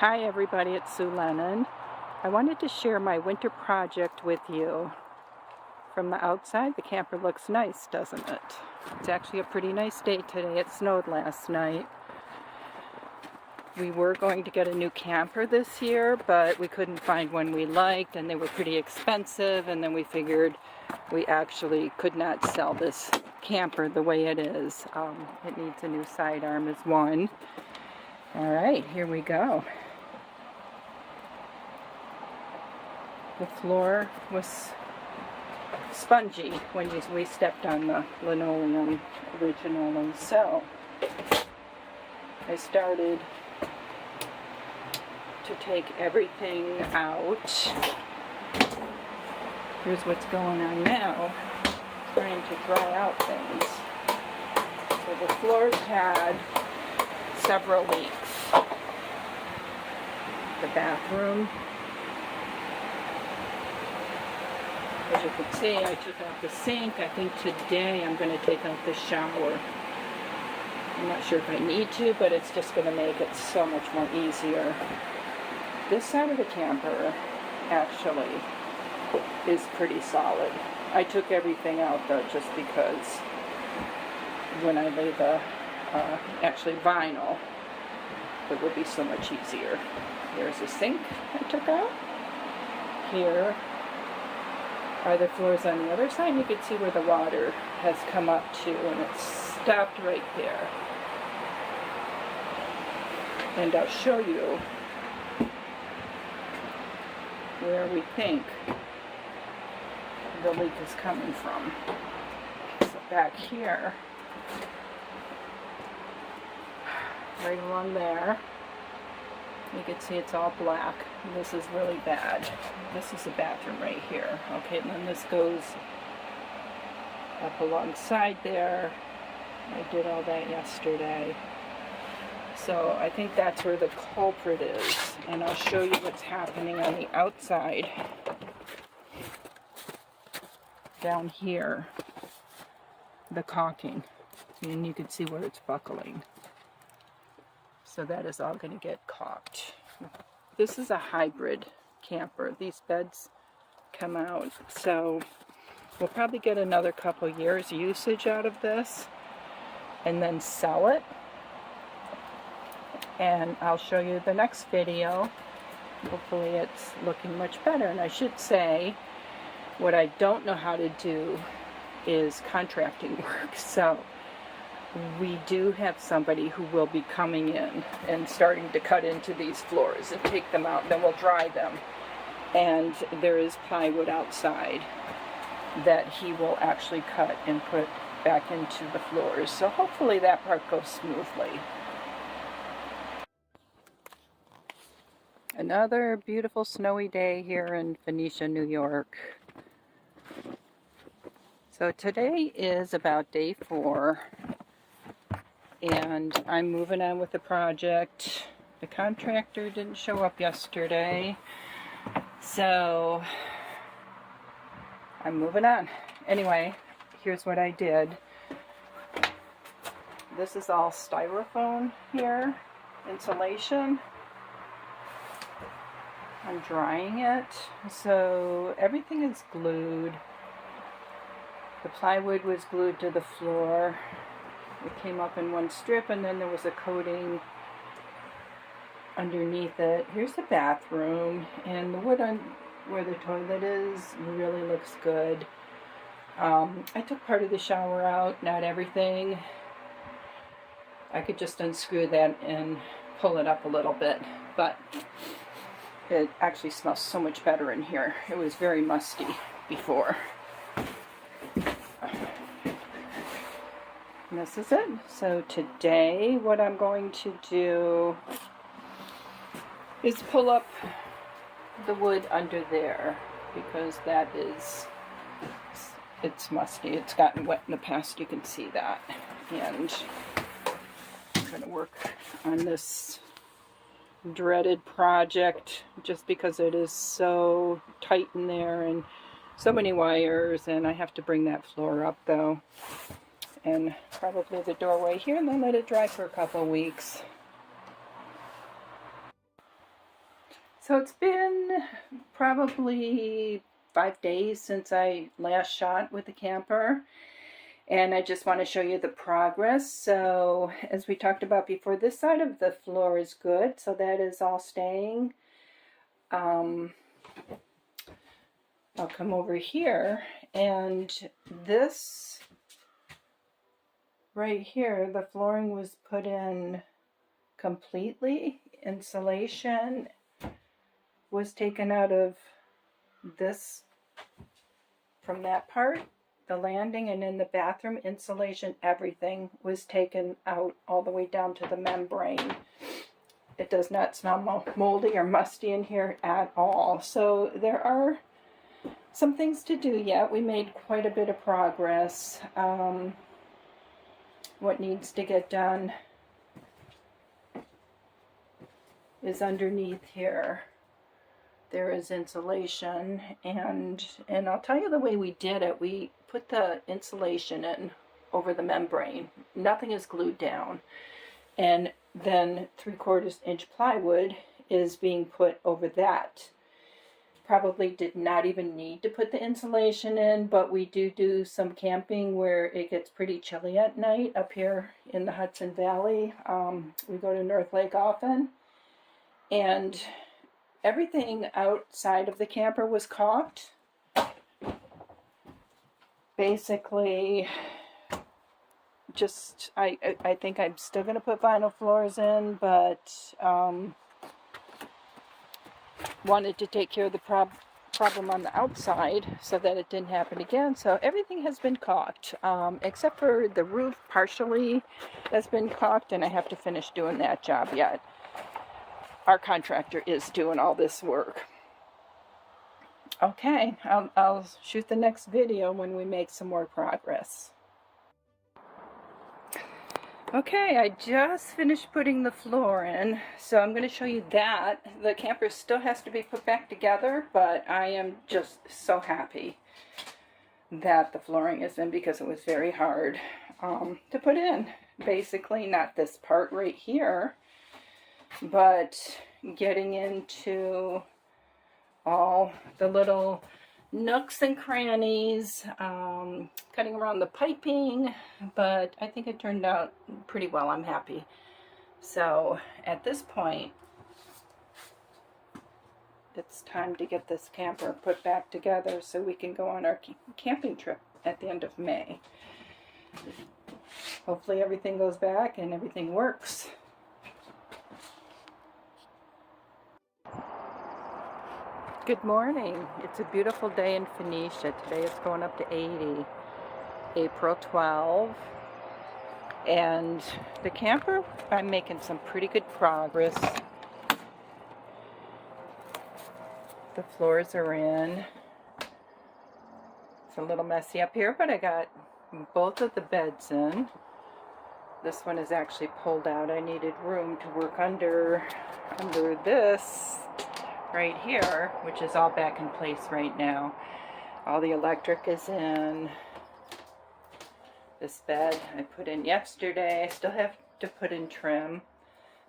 Hi everybody, it's Sue Lennon. I wanted to share my winter project with you. From the outside, the camper looks nice, doesn't it? It's actually a pretty nice day today. It snowed last night. We were going to get a new camper this year, but we couldn't find one we liked, and they were pretty expensive, and then we figured we actually could not sell this camper the way it is. It needs a new sidearm as one. Alright, here we go. The floor was spongy when we stepped on the linoleum originally, so I started to take everything out. Here's what's going on now, trying to dry out things. So the floor's had several leaks. The bathroom, as you can see, I took out the sink. I think today I'm going to take out the shower. I'm not sure if I need to, but it's just going to make it so much more easier. This side of the camper actually is pretty solid. I took everything out though just because when I lay the actually vinyl, it would be so much easier. There's a sink I took out. Here are the floors on the other side. You can see where the water has come up to, and it's stopped right there. And I'll show you where we think the leak is coming from. So back here, right along there, you can see it's all black. This is really bad. This is the bathroom right here. Okay, and then this goes up alongside there. I did all that yesterday. So I think that's where the culprit is. And I'll show you what's happening on the outside. Down here, the caulking. And you can see where it's buckling. So that is all going to get caulked. This is a hybrid camper. These beds come out. So we'll probably get another couple years usage out of this and then sell it. And I'll show you the next video. Hopefully it's looking much better. And I should say, what I don't know how to do is contracting work. So we do have somebody who will be coming in and starting to cut into these floors and take them out. Then we'll dry them. And there is plywood outside that he will actually cut and put back into the floors. So hopefully that part goes smoothly. Another beautiful snowy day here in Phoenicia, New York. So today is about day 4. And I'm moving on with the project. The contractor didn't show up yesterday, so I'm moving on. Anyway, here's what I did. This is all styrofoam here, insulation. I'm drying it, so everything is glued. The plywood was glued to the floor. It came up in one strip, and then there was a coating underneath it. Here's the bathroom, and the wood on where the toilet is really looks good. I took part of the shower out, not everything. I could just unscrew that and pull it up a little bit, but it actually smells so much better in here. It was very musty before. And this is it. So today what I'm going to do is pull up the wood under there, because that is, it's musty. It's gotten wet in the past, you can see that. And I'm going to work on this dreaded project just because it is so tight in there and so many wires, and I have to bring that floor up though. And probably the doorway here, and then let it dry for a couple of weeks. So it's been probably 5 days since I last shot with the camper, and I just want to show you the progress. So as we talked about before, this side of the floor is good, so that is all staying. I'll come over here, and this right here, the flooring was put in completely. Insulation was taken out of this, from that part, the landing, and in the bathroom, insulation, everything was taken out all the way down to the membrane. It does not smell moldy or musty in here at all. So there are some things to do yet. We made quite a bit of progress. What needs to get done is underneath here. There is insulation, and I'll tell you the way we did it. We put the insulation in over the membrane. Nothing is glued down. And then 3/4 inch plywood is being put over that. Probably did not even need to put the insulation in, but we do some camping where it gets pretty chilly at night up here in the Hudson Valley. We go to North Lake often, and everything outside of the camper was caulked. Basically, just, I think I'm still going to put vinyl floors in, but wanted to take care of the problem on the outside so that it didn't happen again. So everything has been caulked, except for the roof partially has been caulked, and I have to finish doing that job yet. Our contractor is doing all this work. Okay, I'll shoot the next video when we make some more progress. Okay, I just finished putting the floor in, so I'm going to show you that. The camper still has to be put back together, but I am just so happy that the flooring is in, because it was very hard to put in. Basically, not this part right here, but getting into all the little nooks and crannies, cutting around the piping, but I think it turned out pretty well. I'm happy. So at this point, it's time to get this camper put back together so we can go on our camping trip at the end of May. Hopefully everything goes back and everything works. Good morning. It's a beautiful day in Phoenicia. Today it's going up to 80. April 12. And the camper, I'm making some pretty good progress. The floors are in. It's a little messy up here, but I got both of the beds in. This one is actually pulled out. I needed room to work under this right here, which is all back in place right now. All the electric is in. This bed I put in yesterday. I still have to put in trim.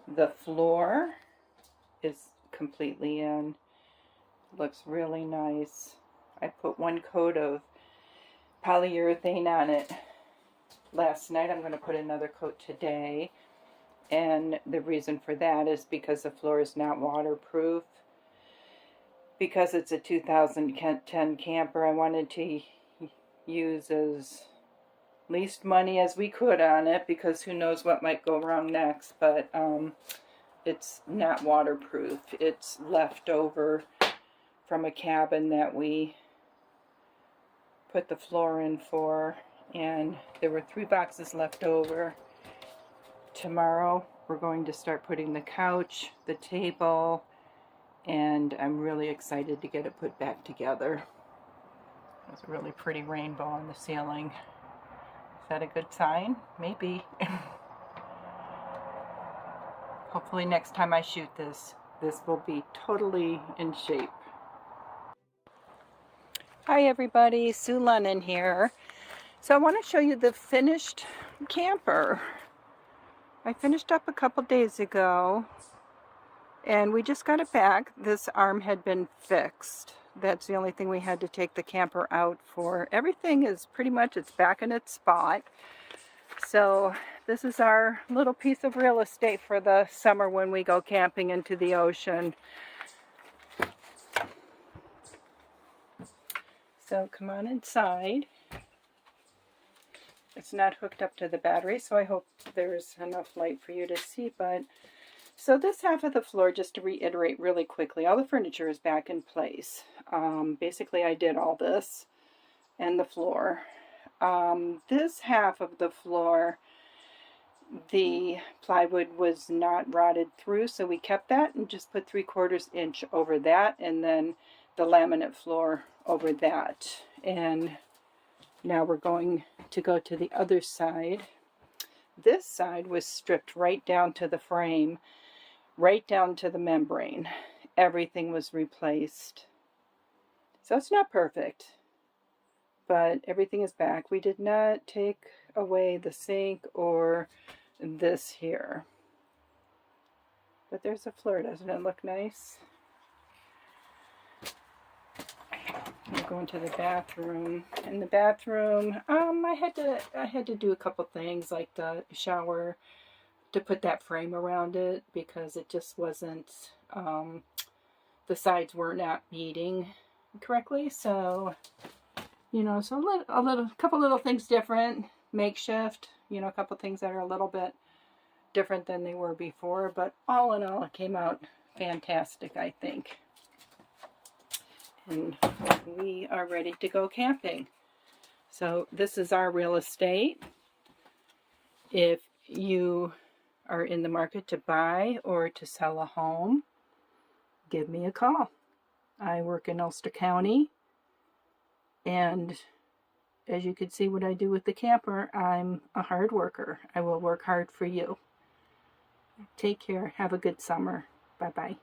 The floor is completely in. Looks really nice. I put one coat of polyurethane on it last night. I'm going to put another coat today. And the reason for that is because the floor is not waterproof. Because it's a 2010 camper, I wanted to use as least money as we could on it, because who knows what might go wrong next. But it's not waterproof. It's left over from a cabin that we put the floor in for, and there were 3 boxes left over. Tomorrow we're going to start putting the couch, the table, and I'm really excited to get it put back together. There's a really pretty rainbow on the ceiling. Is that a good sign? Maybe. Hopefully next time I shoot this will be totally in shape. Hi everybody, Sue Lennon here. So I want to show you the finished camper. I finished up a couple days ago. And we just got it back. This arm had been fixed. That's the only thing we had to take the camper out for. Everything is pretty much, it's back in its spot. So this is our little piece of real estate for the summer when we go camping into the ocean. So come on inside. It's not hooked up to the battery, so I hope there's enough light for you to see. But so this half of the floor, just to reiterate really quickly, all the furniture is back in place. Basically, I did all this and the floor. This half of the floor, the plywood was not rotted through, so we kept that and just put 3/4 inch over that, and then the laminate floor over that. And now we're going to go to the other side. This side was stripped right down to the frame, right down to the membrane. Everything was replaced. So it's not perfect, but everything is back. We did not take away the sink or this here. But there's a floor. Doesn't it look nice? I'm going to the bathroom. In the bathroom, I had to do a couple things, like the shower, to put that frame around it, because it just wasn't, the sides were not meeting correctly. So, you know, so a couple little things different, makeshift, you know, a couple things that are a little bit different than they were before. But all in all, it came out fantastic, I think. And we are ready to go camping. So this is our real estate. If you are in the market to buy or to sell a home, give me a call. I work in Ulster County, and as you can see what I do with the camper, I'm a hard worker. I will work hard for you. Take care. Have a good summer. Bye-bye.